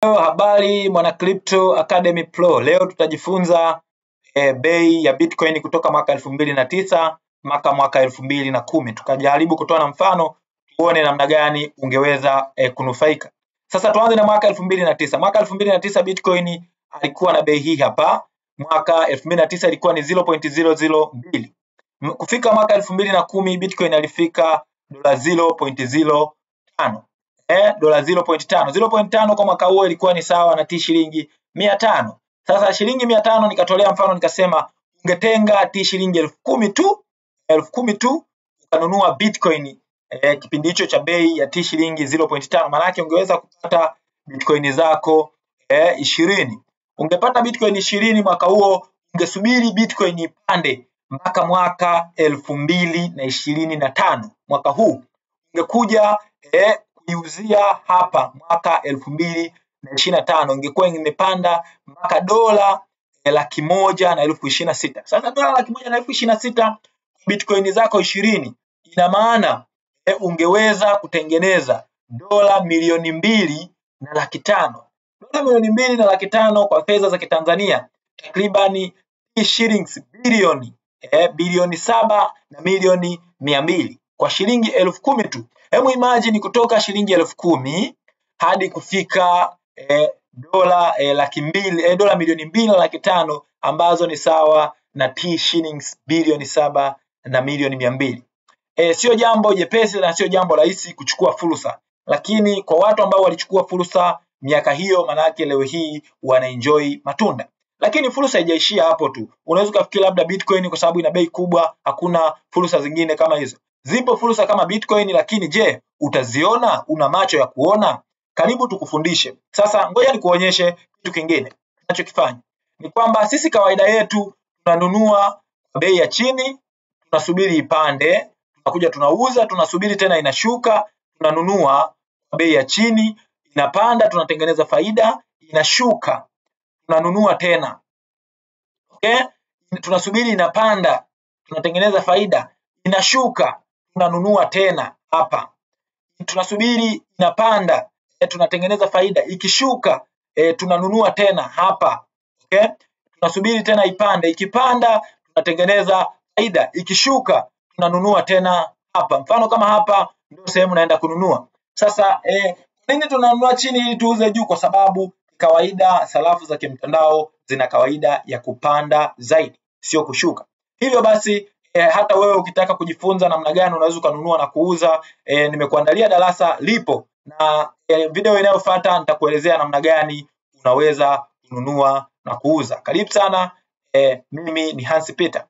Habari mwana Crypto Academy Pro. Leo tutajifunza bei ya Bitcoin kutoka mwaka 2009 mpaka mwaka 2010. Tukajaribu kutoa na mfano tuone namna gani ungeweza kunufaika. Sasa tuanze na mwaka 2009. Mwaka 2009 Bitcoin alikuwa na bei hii hapa. Mwaka 2009 ilikuwa ni 0.002. Kufika mwaka 2010 Bitcoin alifika $0.05. Dola 0.5. 0.5 kwa mwaka huo ilikuwa ni sawa na shilingi 500. Sasa shilingi 500 nikatolea mfano nikasema ungetenga shilingi 10,000 tu, 10,000 tu ukanunua Bitcoin kipindi hicho cha bei ya shilingi 0.5, maana yake ungeweza kupata Bitcoin zako 20. Ungepata Bitcoin 20 mwaka huo, ungesubiri Bitcoin ipande mpaka mwaka 2025. Mwaka huu ungekuja kuiuzia hapa mwaka 2025 ingekuwa imepanda mpaka $126,000. Sasa $126,000 Bitcoin zako 20, ina maana ungeweza kutengeneza $2,500,000. $2,500,000 kwa fedha za Kitanzania takriban shillings bilioni 7,200,000 kwa shilingi 10,000 tu. Hebu imagine kutoka shilingi 10,000 hadi kufika dola 2,500,000 ambazo ni sawa na shillings bilioni 7,200,000. Sio jambo jepesi na sio jambo rahisi kuchukua fursa, lakini kwa watu ambao walichukua fursa miaka hiyo, manake leo hii wanaenjoy matunda. Lakini fursa haijaishia hapo tu. Unaweza kufikiri labda Bitcoin kwa sababu ina bei kubwa hakuna fursa zingine kama hizo. Zipo fursa kama Bitcoin, lakini je, utaziona? Una macho ya kuona? Karibu tukufundishe. Sasa ngoja nikuonyeshe kitu kingine. Tunachokifanya ni kwamba sisi kawaida yetu tunanunua kwa bei ya chini, tunasubiri ipande, tunakuja tunauza, tunasubiri tena inashuka, tunanunua kwa bei ya chini, inapanda, tunatengeneza faida, inashuka, tunanunua tena. Tunasubiri inapanda, tunatengeneza faida, inashuka, tunanunua tena hapa. Tunasubiri inapanda, tunatengeneza faida, ikishuka tunanunua tena hapa. Tunasubiri tena ipande, ikipanda tunatengeneza faida, ikishuka tunanunua tena hapa. Mfano kama hapa ndio sehemu naenda kununua. Sasa nini tunanunua chini ili tuuze juu? Kwa sababu kawaida sarafu za kimtandao zina kawaida ya kupanda zaidi, sio kushuka. Hivyo basi hata wewe ukitaka kujifunza namna gani unaweza kununua na kuuza, nimekuandalia darasa lipo, na video inayofuata nitakuelezea namna gani unaweza kununua na kuuza. Karibu sana, mimi ni Hans Peter.